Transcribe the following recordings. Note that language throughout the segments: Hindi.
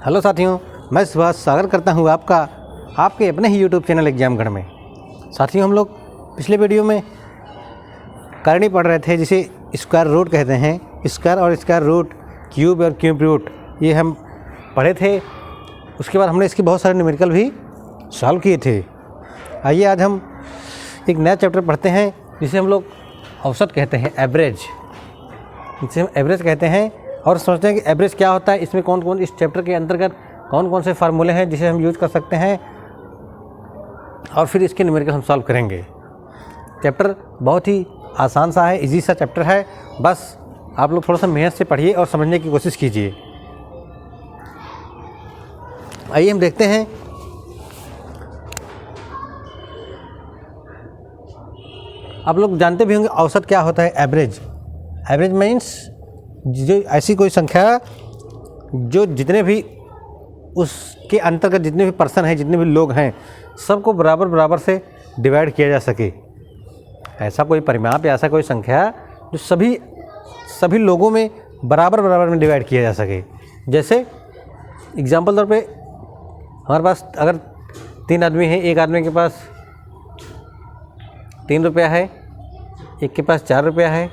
हेलो साथियों, मैं सुभाष स्वागत करता हूं आपका आपके अपने ही यूट्यूब चैनल एग्जामगढ़ में। साथियों, हम लोग पिछले वीडियो में करनी पढ़ रहे थे जिसे स्क्वायर रूट कहते हैं। स्क्वायर और स्क्वायर रूट, क्यूब और क्यूब रूट, ये हम पढ़े थे। उसके बाद हमने इसके बहुत सारे न्यूमेरिकल भी सॉल्व किए थे। आइए आज हम एक नया चैप्टर पढ़ते हैं जिसे हम लोग औसत कहते हैं, एवरेज, जिसे हम एवरेज कहते हैं। और सोचते हैं कि एवरेज क्या होता है, इसमें कौन कौन, इस चैप्टर के अंतर्गत कौन कौन से फार्मूले हैं जिसे हम यूज कर सकते हैं, और फिर इसके न्यूमेरिकल हम सॉल्व करेंगे। चैप्टर बहुत ही आसान सा है, इजी सा चैप्टर है। बस आप लोग थोड़ा सा मेहनत से पढ़िए और समझने की कोशिश कीजिए। आइए हम देखते हैं। आप लोग जानते भी होंगे औसत क्या होता है, एवरेज। एवरेज मीन्स जो ऐसी कोई संख्या जो जितने भी उसके अंतर्गत जितने भी पर्सन हैं, जितने भी लोग हैं, सबको बराबर बराबर से डिवाइड किया जा सके। ऐसा कोई परिमाप या ऐसा कोई संख्या जो सभी लोगों में बराबर बराबर में डिवाइड किया जा सके। जैसे एग्जाम्पल तौर पे हमारे पास अगर 3 आदमी हैं, एक आदमी के पास 3 रुपया है, एक के पास 4 रुपया है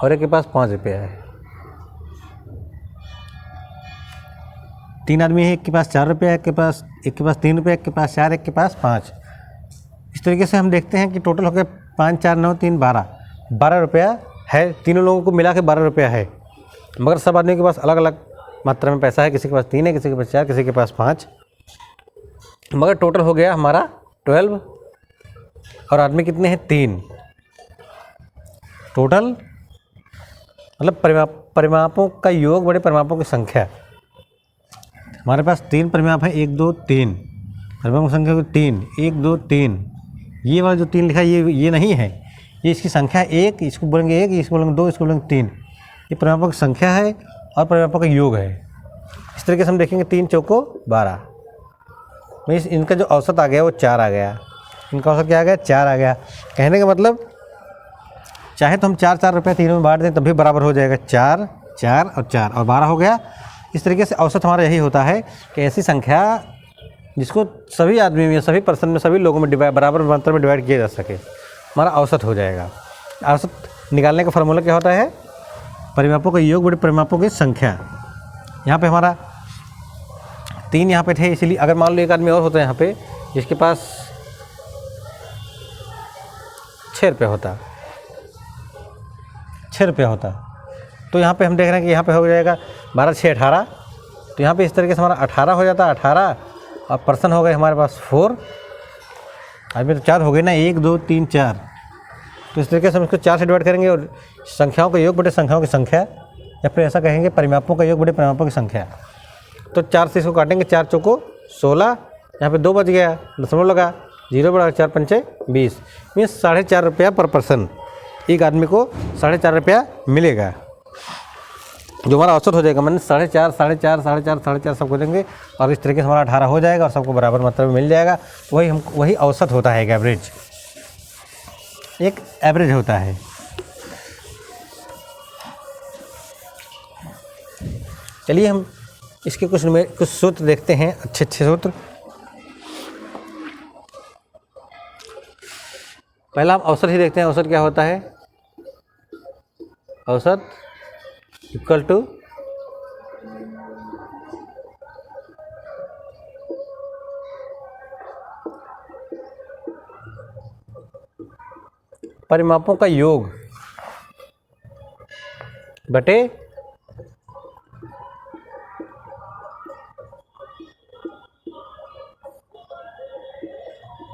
और एक के पास 5 रुपया है। 3 आदमी है, एक के पास 4 रुपया, एक के पास 3 रुपया, एक के पास 4, एक के पास 5। इस तरीके से हम देखते हैं कि टोटल हो गया 5, 4, 9, 3, 12 रुपया है। तीनों लोगों को मिला के 12 रुपया है, मगर सब आदमी के पास अलग अलग मात्रा में पैसा है। किसी के पास 3 है, किसी के पास 4, किसी के पास 5, मगर टोटल हो गया हमारा 12। और आदमी कितने हैं? 3। टोटल मतलब परिमापों का योग बड़े परिमापों की संख्या। हमारे पास 3 परिमाप है, 1, 2, 3। परिमापों की संख्या 3, 1, 2, 3। ये वाला जो 3 लिखा है ये नहीं है, ये इसकी संख्या 1, इसको बोलेंगे 1, इसको बोलेंगे 2, इसको बोलेंगे 3। ये परिमापों की संख्या है और परिमापों का योग है। इस तरीके से हम देखेंगे 3 चौको 12। मीन्स इनका जो औसत आ गया वो 4 आ गया। इनका औसत क्या आ गया? 4 आ गया। कहने का मतलब चाहे तो हम 4 रुपये तीनों में बांट दें तब भी बराबर हो जाएगा। 4, 4 और 4 और 12 हो गया। इस तरीके से औसत हमारा यही होता है कि ऐसी संख्या जिसको सभी आदमी में, सभी पर्सन में, सभी लोगों में बराबर मात्रा में डिवाइड किया जा सके, हमारा औसत हो जाएगा। औसत निकालने का फार्मूला क्या होता है? परिमापों का योग बड़े परिमापों की संख्या। यहाँ पे हमारा 3 यहाँ पे थे, इसीलिए अगर मान लो एक आदमी और होता है यहाँ पे जिसके पास 6 रुपया होता, 6 रुपया होता, तो यहाँ पे हम देख रहे हैं कि यहाँ पे हो जाएगा 12, 6, 18। तो यहाँ पे इस तरीके से हमारा 18 हो जाता, 18। और पर्सन हो गए हमारे पास 4। आदमी तो 4 हो गए ना, 1, 2, 3, 4। तो इस तरीके से हम इसको 4 से डिवाइड करेंगे और संख्याओं का योग बटे संख्याओं की संख्या, या फिर ऐसा कहेंगे परिमापों का योग बटे परिमापों की संख्या। तो 4 से इसको काटेंगे, 4 चौको 16। यहाँ पे 2 बच गया, दशमलव लगा, 0 बढ़ा, 4 पंचे 20। मीन्स 4.5 रुपया पर पर्सन, एक आदमी को 4.5 रुपया मिलेगा, जो हमारा औसत हो जाएगा। मैंने 4.5, 4.5, 4.5, 4.5 सबको देंगे और इस तरीके से हमारा 18 हो जाएगा और सबको बराबर मात्रा में मिल जाएगा। वही औसत होता है, एक एवरेज होता है। चलिए हम इसके कुछ सूत्र देखते हैं, अच्छे सूत्र। पहला हम औसत ही देखते हैं। औसत क्या होता है? औसत इक्वल टू परिमापों का योग बटे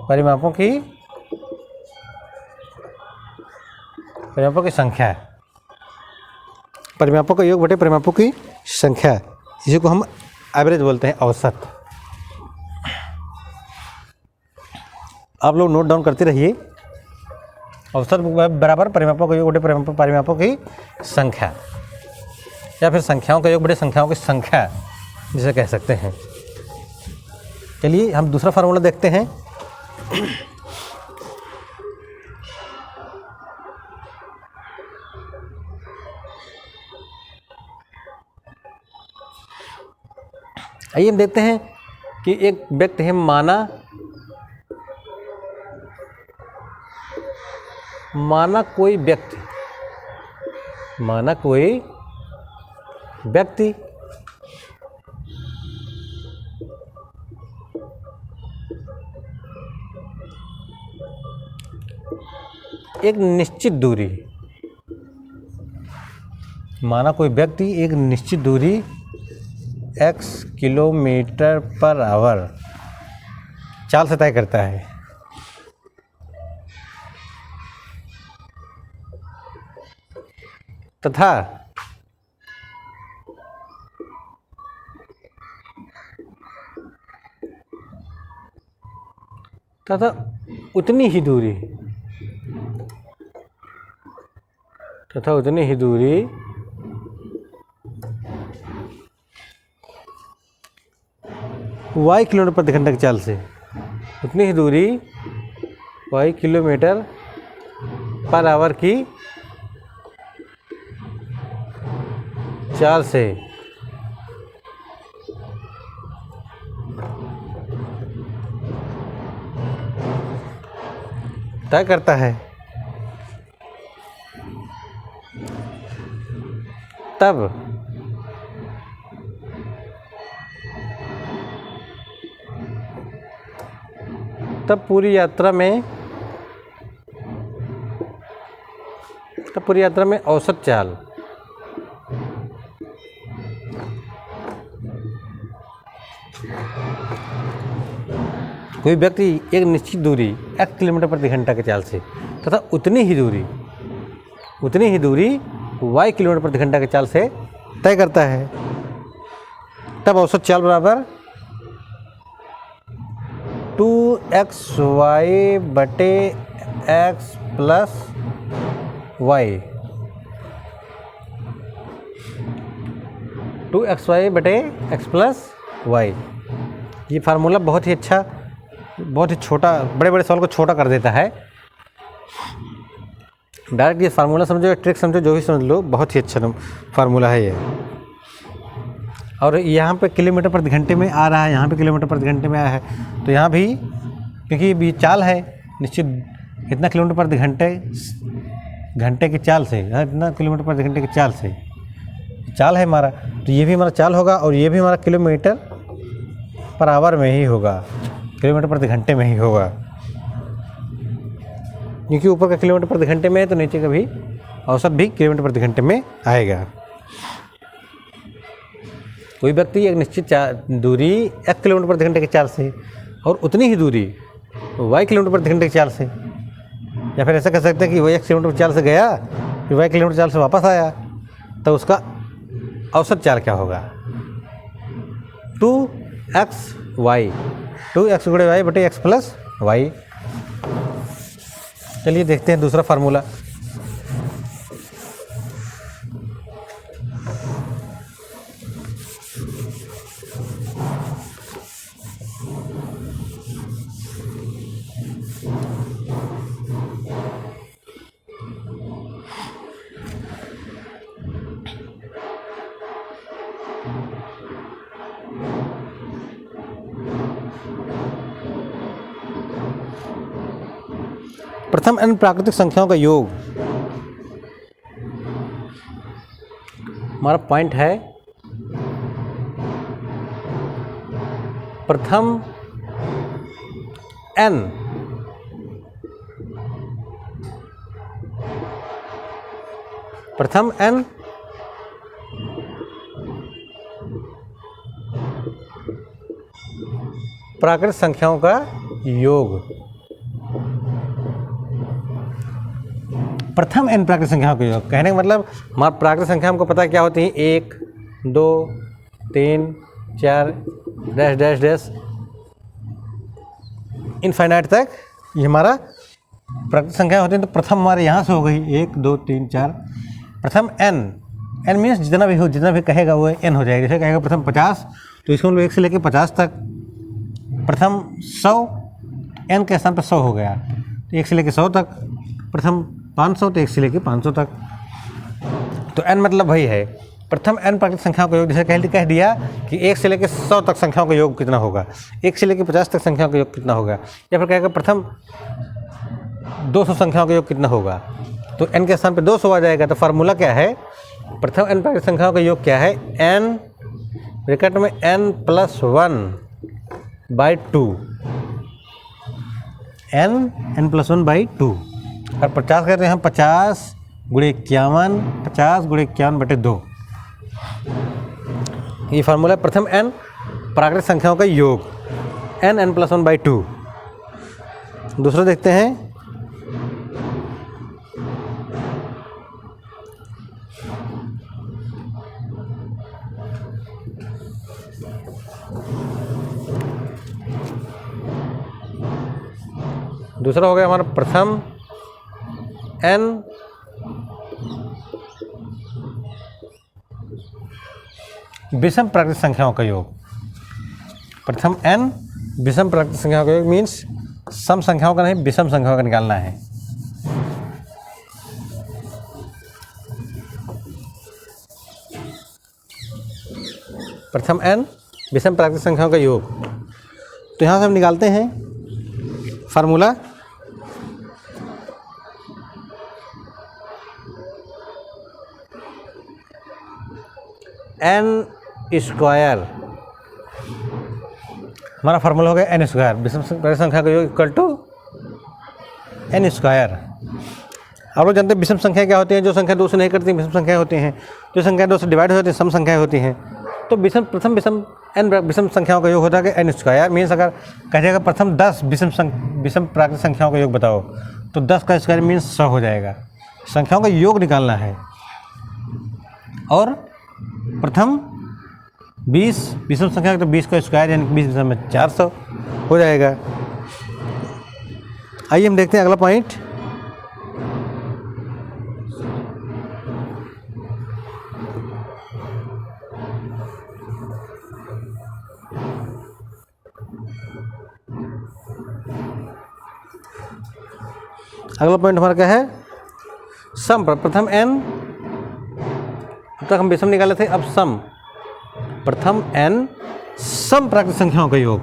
परिमापों की संख्या है। परिमापों का योग बटे परिमापों की संख्या, इसी को हम एवरेज बोलते हैं, औसत। आप लोग नोट डाउन करते रहिए। औसत बराबर परिमापों का योग बटे परिमापों की संख्या, या फिर संख्याओं का योग बटे संख्याओं की संख्या जिसे कह सकते हैं। चलिए हम दूसरा फार्मूला देखते हैं। आइए हम देखते हैं कि एक व्यक्ति है माना कोई व्यक्ति एक निश्चित दूरी, माना कोई व्यक्ति एक निश्चित दूरी x किलोमीटर पर आवर चाल से तय करता है। तथा उतनी ही दूरी y किलोमीटर प्रति घंटा की चाल से, उतनी ही दूरी y किलोमीटर पर आवर की चाल से तय करता है। तब पूरी यात्रा में औसत चाल कोई व्यक्ति एक निश्चित दूरी x किलोमीटर प्रति घंटा की चाल से तथा उतनी ही दूरी y किलोमीटर प्रति घंटा की चाल से तय करता है, तब औसत चाल बराबर 2xy बटे x प्लस y, 2xy बटे x प्लस y। ये फार्मूला बहुत ही अच्छा, बहुत ही छोटा, बड़े बड़े सवाल को छोटा कर देता है। डायरेक्ट ये फार्मूला समझो, ट्रिक समझो, जो भी समझ लो, बहुत ही अच्छा फार्मूला है ये। और यहाँ पे किलोमीटर प्रति घंटे में आ रहा है, यहाँ पे किलोमीटर प्रति घंटे में आया है, तो यहाँ भी क्योंकि ये चाल है निश्चित, इतना किलोमीटर प्रति घंटे की चाल से, इतना किलोमीटर प्रति घंटे की चाल से चाल है हमारा, तो ये भी हमारा चाल होगा और ये भी हमारा किलोमीटर पर आवर में ही होगा, किलोमीटर प्रति घंटे में ही होगा, क्योंकि ऊपर का किलोमीटर प्रति घंटे में है तो नीचे का भी औसत भी किलोमीटर प्रति घंटे में आएगा। कोई व्यक्ति एक निश्चित दूरी x किलोमीटर प्रति घंटे की चाल से और उतनी ही दूरी y किलोमीटर प्रति घंटे की चाल से, या फिर ऐसा कह सकते हैं कि वही x किलोमीटर की चाल से गया फिर y किलोमीटर चाल से वापस आया, तो उसका औसत चाल क्या होगा? 2x गुणे y बटे x प्लस y। चलिए देखते हैं दूसरा फार्मूला। प्रथम n प्राकृतिक संख्याओं का योग, हमारा पॉइंट है प्रथम n प्राकृतिक संख्याओं का योग, प्रथम n प्राकृतिक संख्याओं का योग कहने का मतलब हमारा प्राकृतिक संख्या हमको पता है क्या होती है, 1 2 3 4 डैश डैश डैश इनफाइनाइट तक ये हमारा प्राकृतिक संख्या होती है। तो प्रथम हमारे यहाँ से हो गई 1 2 3 4, प्रथम n मीन्स जितना भी कहेगा वो n हो जाएगा। जैसे कहेगा प्रथम 50 तो इसको हम लोग 1 से लेकर 50 तक, प्रथम 100 n के स्थान पर 100 हो गया तो 1 से लेकर 100 तक, प्रथम 500 तो 1 से लेकर 500 तक। तो n मतलब वही है प्रथम n प्राकृतिक संख्याओं का योग, जैसे कह दिया कि 1 से लेकर 100 तक संख्याओं का योग कितना होगा, 1 से लेकर 50 तक संख्याओं का योग कितना होगा, या फिर कहेगा प्रथम 200 संख्याओं का योग कितना होगा, तो n के स्थान पे 200 आ जाएगा। तो फार्मूला क्या है, प्रथम n प्राकृतिक संख्याओं का योग क्या है, n ब्रैकेट में n+1/2, n+1/2, और 50 करते हैं हम 50 गुणे 51, 50 गुणे 51/2। ये फार्मूला प्रथम n प्राकृतिक संख्याओं का योग, n+1/2। दूसरा देखते हैं, दूसरा हो गया हमारा प्रथम n विषम प्राकृतिक संख्याओं का योग, प्रथम n विषम प्राकृतिक संख्याओं का योग मीन्स सम संख्याओं का नहीं, विषम संख्याओं का निकालना है। प्रथम n विषम प्राकृतिक संख्याओं का योग, तो यहाँ से हम निकालते हैं फार्मूला, n स्क्वायर, हमारा फार्मूला हो गया n स्क्वायर, विषम प्राकृतिक संख्या का योग इक्वल टू n स्क्वायर। आप लोग जानते हैं विषम संख्या क्या होती है, जो संख्या 2 से नहीं करती विषम संख्या होती हैं, जो संख्या 2 से डिवाइड हो जाती है सम संख्या होती हैं। तो प्रथम विषम n विषम संख्याओं का योग होता है n स्क्वायर, मीन्स अगर कहिएगा प्रथम 10 विषम प्राकृतिक संख्याओं का योग बताओ, तो 10 का स्क्वायर मीन्स 100 हो जाएगा। संख्याओं का योग निकालना है। और प्रथम 20 विषम संख्या, तो 20 का स्क्वायर यानी 20 विषम में 400 हो जाएगा। आइए हम देखते हैं अगला पॉइंट, अगला पॉइंट हमारा क्या है, सम। प्रथम n, अब तक हम विषम निकाले थे, अब सम। प्रथम n सम प्राकृतिक संख्याओं का योग,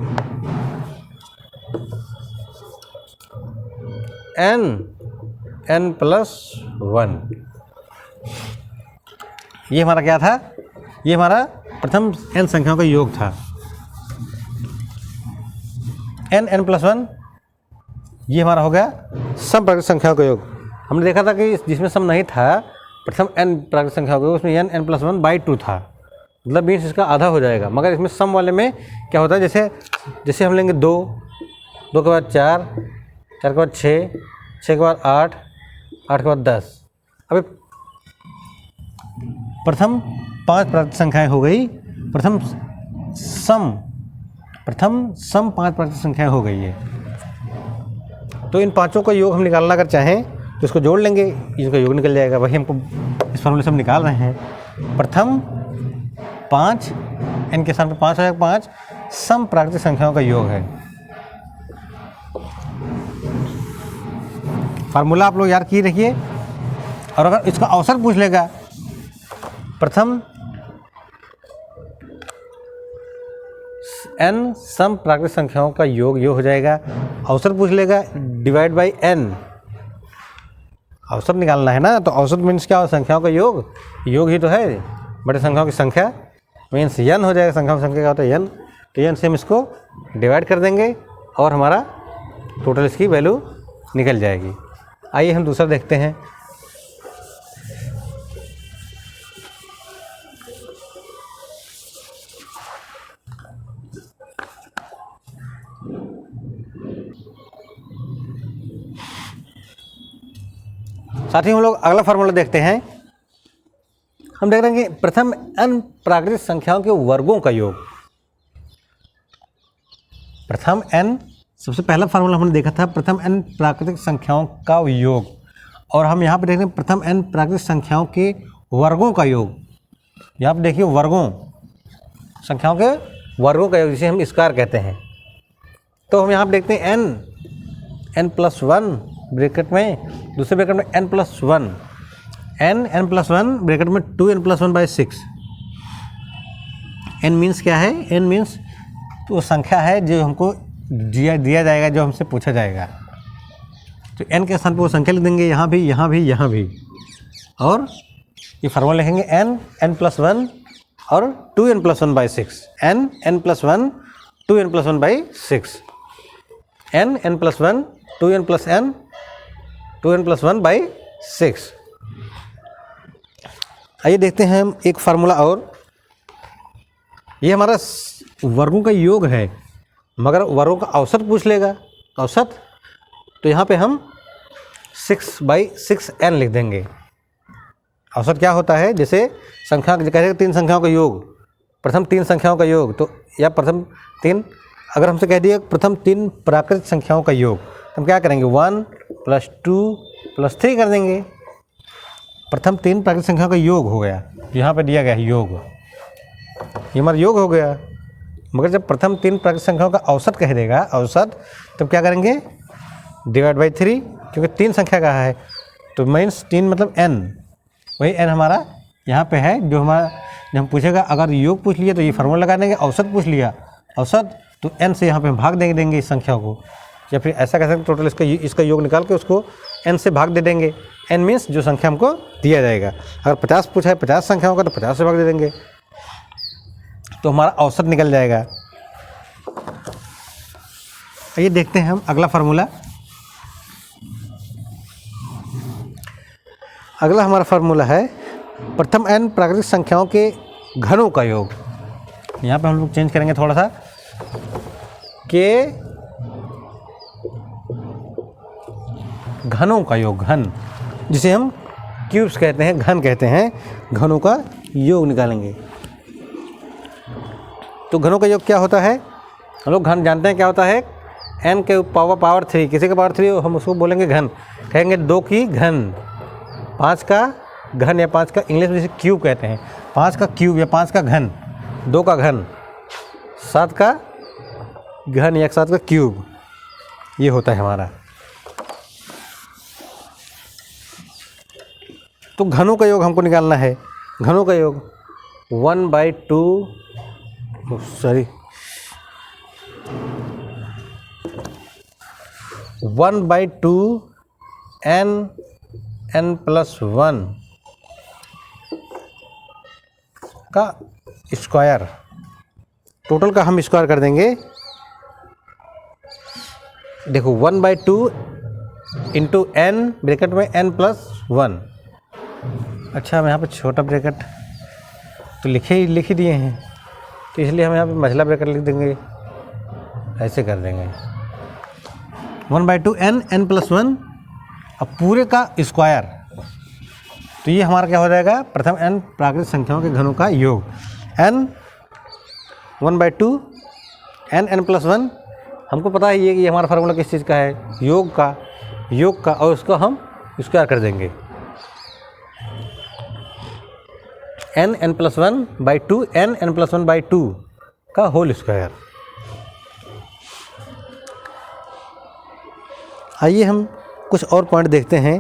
n+1। ये हमारा क्या था, ये हमारा प्रथम n संख्याओं का योग था, n+1। ये हमारा हो गया सम प्राकृतिक संख्याओं का योग। हमने देखा था कि जिसमें सम नहीं था, प्रथम n प्राकृतिक संख्याओं का योग, उसमें n+1/2 था, मतलब मीन्स इसका आधा हो जाएगा। मगर इसमें सम वाले में क्या होता है, जैसे हम लेंगे 2, 2 के बाद 4, 4 के बाद 6, 6 के बाद 8, 8 के बाद 10। अभी प्रथम 5 प्राकृतिक संख्याएं हो गई, प्रथम सम 5 प्राकृतिक संख्याएं हो गई है। तो इन पांचों का योग हम निकालना अगर चाहें तो इसको जोड़ लेंगे, इसका योग निकल जाएगा। वही हमको इस फॉर्मूले से हम निकाल रहे हैं। प्रथम 5, n के स्थान पर 5 हो जाएगा, 5 सम प्राकृतिक संख्याओं का योग है। फार्मूला आप लोग याद किए रखिए। और अगर इसका अवसर पूछ लेगा, प्रथम n सम प्राकृतिक संख्याओं का योग हो जाएगा। अवसर पूछ लेगा डिवाइड बाई n, औसत निकालना है ना। तो औसत मीन्स क्या हो, संख्याओं का योग ही तो है, बड़े संख्याओं की संख्या मीन्स n हो जाएगा। संख्याओं की संख्या क्या होता है n, तो n से हम इसको डिवाइड कर देंगे और हमारा टोटल इसकी वैल्यू निकल जाएगी। आइए हम दूसरा देखते हैं। साथ ही हम लोग अगला फार्मूला देखते हैं। हम देख रहे हैं कि प्रथम n प्राकृतिक संख्याओं के वर्गों का योग। प्रथम n, सबसे पहला फार्मूला हमने देखा था प्रथम n प्राकृतिक संख्याओं का योग, और हम यहाँ पे देख रहे हैं प्रथम n प्राकृतिक संख्याओं के वर्गों का योग। यहाँ पे देखिए वर्गों, संख्याओं के वर्गों का योग, जिसे हम स्क्वायर कहते हैं। तो हम यहाँ पे देखते हैं n+1 ब्रैकेट में, दूसरे ब्रैकेट में n+1, n+1 ब्रैकेट में 2n+1/6। n मीन्स क्या है? n मीन्स वो संख्या है जो हमको दिया जाएगा, जो हमसे पूछा जाएगा। तो n के स्थान पर वो संख्या लिख देंगे, यहाँ भी, यहाँ भी, यहाँ भी। और ये फार्मूला लिखेंगे n+1 और 2n+1/6, n+1 2n+1/6, n+1 2n+n 2n+1/6। आइए देखते हैं हम एक फार्मूला और। ये हमारा वर्गों का योग है, मगर वर्गों का औसत पूछ लेगा, औसत। तो यहाँ पे हम 6/6n लिख देंगे। औसत क्या होता है? जैसे संख्या कहेंगे 3 संख्याओं का योग, प्रथम 3 संख्याओं का योग, तो या प्रथम 3, अगर हमसे कह दिया प्रथम 3 प्राकृतिक संख्याओं का योग, तो हम क्या करेंगे? 1 + 2 + 3 कर देंगे। प्रथम 3 प्राकृतिक संख्याओं का योग हो गया, यहाँ पे दिया गया है योग, ये हमारा योग हो गया। मगर जब प्रथम 3 प्राकृतिक संख्याओं का औसत कह देगा, औसत, तब क्या करेंगे? /3, क्योंकि 3 संख्या का है, तो मीन्स 3 मतलब n, वही n हमारा यहाँ पे है। जो हम पूछेगा, अगर योग पूछ लिया तो ये फार्मूला लगा देंगे, औसत पूछ लिया, औसत, तो n से यहाँ पे हम भाग देंगे इस संख्या को, या फिर ऐसा कह सकते टोटल इसका योग निकाल के उसको n से भाग दे देंगे। n मीन्स जो संख्या हमको दिया जाएगा। अगर 50 पूछा है 50 संख्याओं का, तो 50 से भाग दे देंगे, तो हमारा औसत निकल जाएगा। आइए देखते हैं हम अगला फार्मूला। अगला हमारा फार्मूला है प्रथम n प्राकृतिक संख्याओं के घनों का योग। यहाँ पे हम लोग चेंज करेंगे थोड़ा सा, के घनों का योग, घन जिसे हम क्यूब्स कहते हैं, घन कहते हैं, घनों का योग निकालेंगे। तो घनों का योग क्या होता है? हम लोग घन जानते हैं क्या होता है? n के पावर 3, किसी का पावर 3 हम उसको बोलेंगे घन, कहेंगे 2 की घन, 5 का घन, या 5 का इंग्लिश में जिसे क्यूब कहते हैं, 5 का क्यूब या 5 का घन, 2 का घन, 7 का घन या 7 का क्यूब, ये होता है हमारा। तो घनों का योग हमको निकालना है। घनों का योग 1/2 n+1 का स्क्वायर, टोटल का हम स्क्वायर कर देंगे। देखो 1/2 इंटू n ब्रैकेट में n+1। अच्छा, हम यहाँ पे छोटा ब्रैकेट तो लिख ही दिए हैं, तो इसलिए हम यहाँ पे मझला ब्रैकेट लिख देंगे, ऐसे कर देंगे 1/2 n+1, अब पूरे का स्क्वायर। तो ये हमारा क्या हो जाएगा? प्रथम n प्राकृतिक संख्याओं के घनों का योग। n 1/2 n+1, हमको पता है ये कि हमारा फार्मूला किस चीज़ का है? योग का, और उसको हम स्क्वायर कर देंगे, n+1/2 n+1/2 का होल स्क्वायर। आइए हम कुछ और पॉइंट देखते हैं।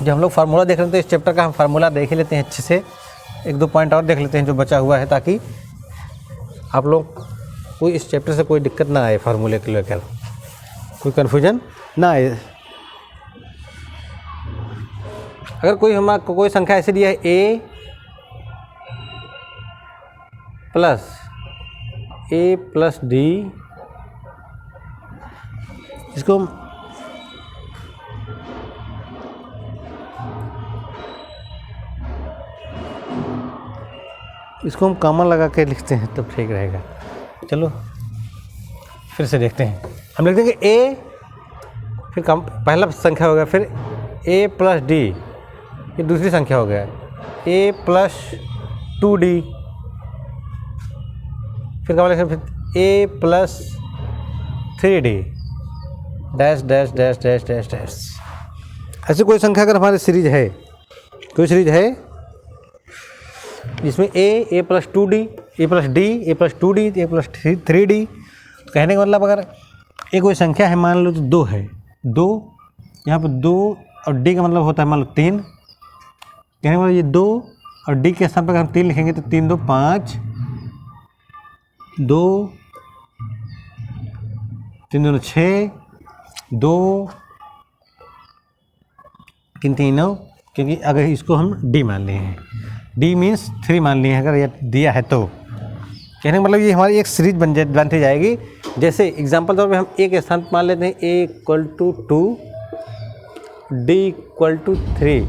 जब हम लोग फार्मूला देख रहे हैं तो इस चैप्टर का हम फार्मूला देख ही लेते हैं अच्छे से, 1-2 पॉइंट और देख लेते हैं जो बचा हुआ है, ताकि आप लोग को इस चैप्टर से कोई दिक्कत ना आए, फार्मूले को लेकर कोई कन्फ्यूजन ना आए। अगर कोई संख्या ऐसे दिया है a + d, इसको हम कॉमन लगा के लिखते हैं तब ठीक रहेगा। चलो फिर से देखते हैं। हम लिख देंगे a, फिर पहला संख्या हो गया, फिर a + d, ये दूसरी संख्या हो गया, a + 2d, फिर क्या लिखें? फिर a + 3d dash dash dash dash dash dash. ऐसी कोई संख्या अगर हमारी सीरीज है, कोई सीरीज है जिसमें a + 2d, a + d, a + 2d, a + 3d, तो कहने का मतलब अगर एक कोई संख्या है, मान लो तो 2 है, 2, यहाँ पर 2 और डी का मतलब होता है मान लो 3, कहने का मतलब ये 2 और डी के स्थान पर अगर हम 3 लिखेंगे तो 3 2 5, 2 3 2 6, 2 3 3 9, क्योंकि अगर इसको हम डी मान लिए हैं, डी मीन्स 3 मान लिए हैं अगर ये दिया है तो। कहने का मतलब ये हमारी एक सीरीज बनती जाएगी। जैसे एग्जांपल तौर पे हम ए के स्थान पर मान लेते हैं a equal to 2, d equal to 3,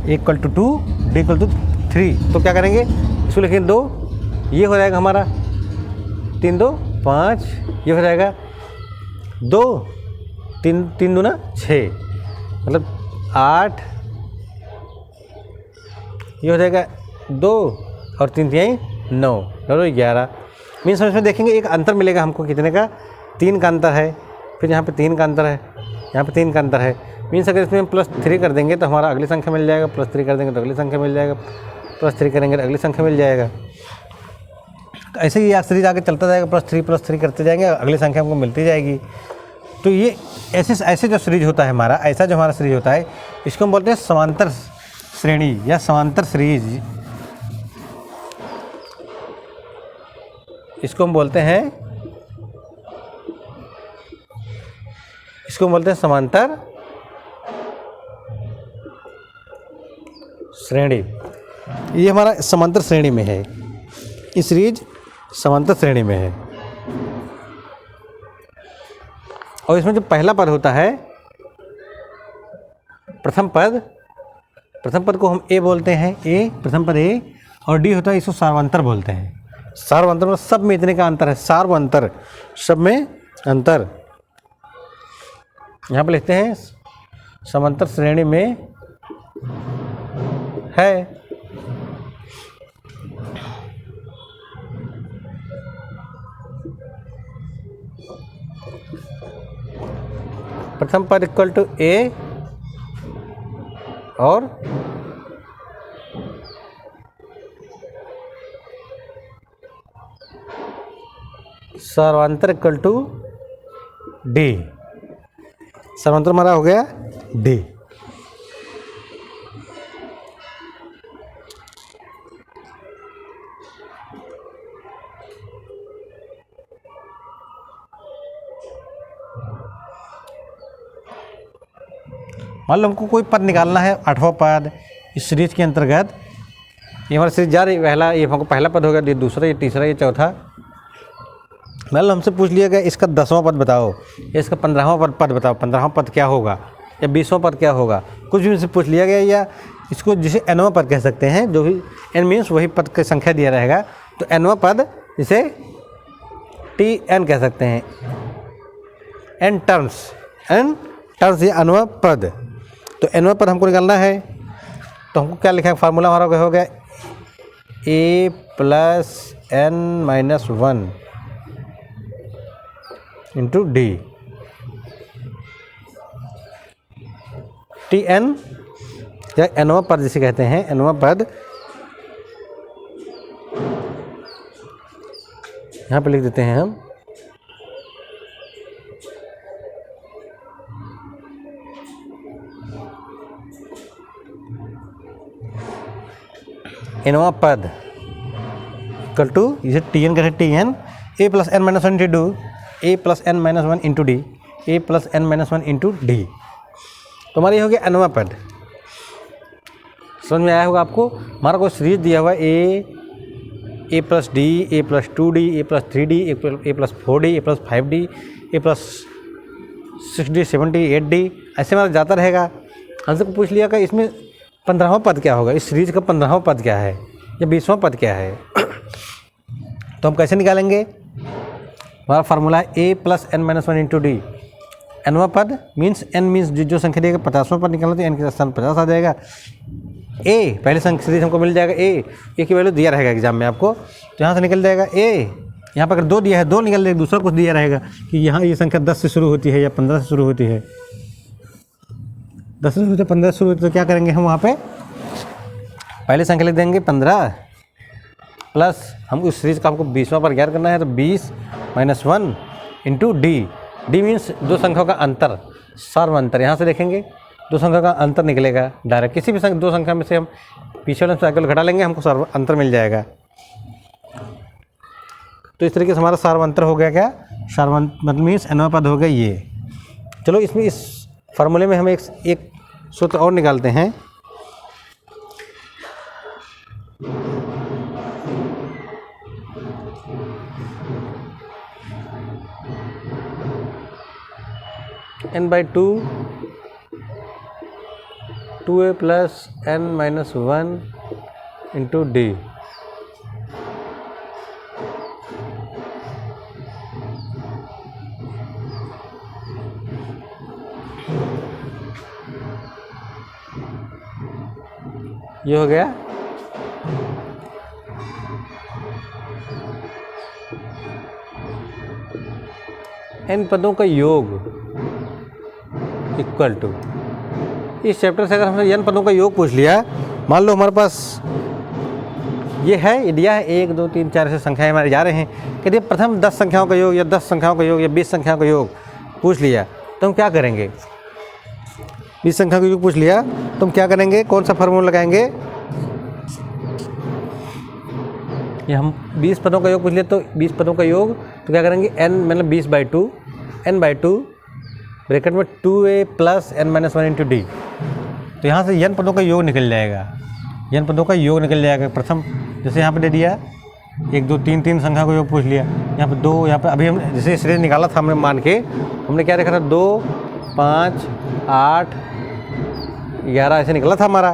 a equal to 2, d equal to 3। तो क्या करेंगे, इसको लिखेंगे 2, ये हो जाएगा हमारा 3 2 5, ये हो जाएगा 2 3 3 2 6, मतलब 8, ये हो जाएगा 2 और 3 3 9, 11। मीन्स इसमें देखेंगे एक अंतर मिलेगा हमको कितने का, 3 का अंतर है, फिर यहाँ पे 3 का अंतर है, यहाँ पे 3 का अंतर है। मीन्स अगर इसमें हम +3 कर देंगे तो हमारा अगली संख्या मिल जाएगा, +3 कर देंगे तो अगली संख्या मिल जाएगा, +3 करेंगे तो अगली संख्या मिल जाएगा। तो ऐसे ही यह सीरीज आगे चलता जाएगा, +3 करते जाएंगे, अगली संख्या हमको मिलती जाएगी। तो ये ऐसे जो सीरीज होता है हमारा, ऐसा जो हमारा सीरीज होता है, इसको हम बोलते हैं समांतर श्रेणी या समांतर सीरीज। इसको हम बोलते हैं समांतर श्रेणी। ये हमारा समांतर श्रेणी में है, ये सीरीज समांतर श्रेणी में है। और इसमें जो पहला पद होता है, प्रथम पद को हम ए बोलते हैं, ए प्रथम पद ए, और डी होता है इसको सार्वंतर बोलते हैं। सार्वंतर मतलब सब में इतने का अंतर है, सार्वंतर सब में अंतर। यहाँ पे लिखते हैं समांतर श्रेणी में है। प्रथम पद इक्वल टू ए और सर्वांतर इक्वल टू डी। सर्वांतर हमारा हो गया डी। मान लो हमको कोई पद निकालना है, 8वां पद इस सीरीज के अंतर्गत। ये हमारा सीरीज जा रही, ये हमको पहला पद हो गया, ये दूसरा, ये तीसरा, ये चौथा। मान लो हमसे पूछ लिया गया इसका 10वां पद बताओ या इसका 15वां पद बताओ, 15वां पद क्या होगा या 20वां पद क्या होगा, कुछ भी हमसे पूछ लिया गया। या इसको जिसे nवां पद कह सकते हैं, जो भी n मीन्स वही पद की संख्या दिया रहेगा, तो nवां पद जिसे tn कह सकते हैं, n टर्म्स ये nवां पद। तो nवां पद हमको निकालना है, तो हमको क्या लिखा है, फार्मूला हमारा हो गया a + n - 1 into D. tn या nवां पद जिसे कहते हैं, nवां पद यहाँ पे लिख देते हैं हम nवां पद इक्वल टू, इसे tn कहते हैं, tn a + n - 1 into a + n - 1 into D, a + n - 1 into D. तो हमारा ये हो गया nवां पद। समझ में आया होगा आपको। हमारा कोई सीरीज दिया हुआ है a + d, a + 2d, a + 3d, a + 4d, a + 5d, a + 6d, 7d, 8d, ऐसे हमारा जाता रहेगा। हमसे पूछ लिया कि इसमें 15वां पद क्या होगा, इस सीरीज का 15वां पद क्या है या 20वां पद क्या है। तो हम कैसे निकालेंगे, हमारा फार्मूला है a + n - 1 इंटू डी। nवां पद मीन्स n मीन्स जो संख्या देगा 50वां पद निकालना, तो n के स्थान 50 आ जाएगा। a पहले संख्या सीरीज हमको मिल जाएगा, a की वैल्यू दिया रहेगा एग्जाम में आपको, तो यहाँ से निकल जाएगा a। यहाँ पर अगर 2 दिया है 2 निकल जाएगा, दूसरा कुछ दिया रहेगा कि यहाँ ये संख्या 10 से शुरू होती है या 15 से शुरू होती है, 10 से शुरू होती है 15 से शुरू होती है। तो क्या करेंगे हम, वहाँ पे पहले संख्या लिख देंगे 15 प्लस हम उस सीरीज का हमको 20वां पर ज्ञात करना है, तो 20 - 1 इंटू डी। डी मीन्स दो संख्याओं का अंतर, सार्वंतर, यहाँ से देखेंगे दो संख्या का अंतर निकलेगा डायरेक्ट, किसी भी दो संख्या में से हम पीछे वाले साइकिल घटा लेंगे, हमको अंतर मिल जाएगा। तो इस तरीके से हमारा सार्वंतर हो गया। क्या सार्वंतर मतलब मीन्स nवां पद हो गया ये। चलो इसमें इस फार्मूले में हम एक सूत्र और निकालते हैं। n/2 2a plus n-1 into d। ये हो गया n पदों का योग इक्वल टू, इस चैप्टर से अगर हमने n पदों का योग पूछ लिया, मान लो हमारे पास ये है, दिया है 1 2 3 4 ऐसे संख्याएं हमारे जा रहे हैं। यदि प्रथम 10 संख्याओं का योग या 10 संख्याओं का योग या 20 संख्याओं का योग पूछ लिया तो हम क्या करेंगे? 20 संख्या का योग पूछ लिया तो हम क्या करेंगे? कौन सा फार्मूला लगाएंगे? ये हम 20 पदों का योग पूछ लिया तो 20 पदों का योग तो क्या करेंगे? n मतलब 20/2 n/2 ब्रैकेट में 2a plus n-1 into d। तो यहाँ से n पदों का योग निकल जाएगा, n पदों का योग निकल जाएगा। प्रथम जैसे यहाँ पे दे दिया 1 2 3 3 संख्या का योग पूछ लिया, यहाँ पे 2, यहाँ पे अभी हम जैसे सीरीज निकाला था हमने मान के, हमने क्या देखा था 2 5 8 11 ऐसे निकला था हमारा।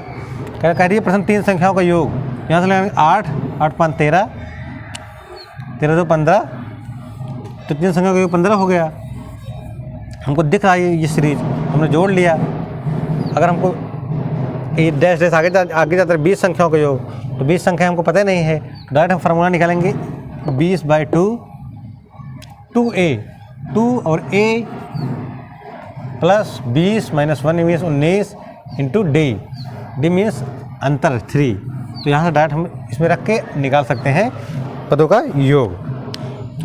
कह रही है प्रथम 3 संख्याओं का योग, यहाँ से लगाएंगे 8 8 5 13 13 2 15, तो 3 संख्या का योग 15 हो गया। हमको दिख रहा है ये सीरीज, हमने जोड़ लिया। अगर हमको ये डैश डैश आगे जाता है 20 संख्याओं का योग, तो 20 संख्या हमको पता नहीं है, तो डायरेक्ट हम फार्मूला निकालेंगे 20/2 2a 2 और a plus 20 - 1 means 19 into d means अंतर 3। तो यहाँ से डायरेक्ट हम इसमें रख के निकाल सकते हैं पदों का योग।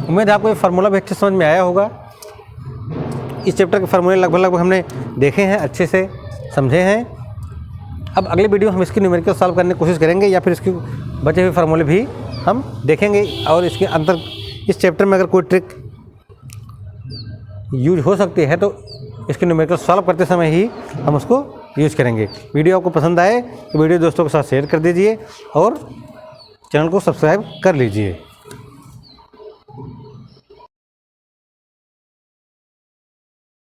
उम्मीद है आपको ये फार्मूला भी अच्छे समझ में आया होगा। इस चैप्टर के फार्मूले लगभग हमने देखे हैं, अच्छे से समझे हैं। अब अगले वीडियो हम इसकी न्यूमेरिकल सॉल्व करने की कोशिश करेंगे या फिर इसके बचे हुए फार्मूले भी हम देखेंगे, और इसके अंतर इस चैप्टर में अगर कोई ट्रिक यूज हो सकती है तो इसके न्यूमेरिकल सॉल्व करते समय ही हम उसको यूज करेंगे। वीडियो आपको पसंद आए तो वीडियो दोस्तों के साथ शेयर कर दीजिए और चैनल को सब्सक्राइब कर लीजिए।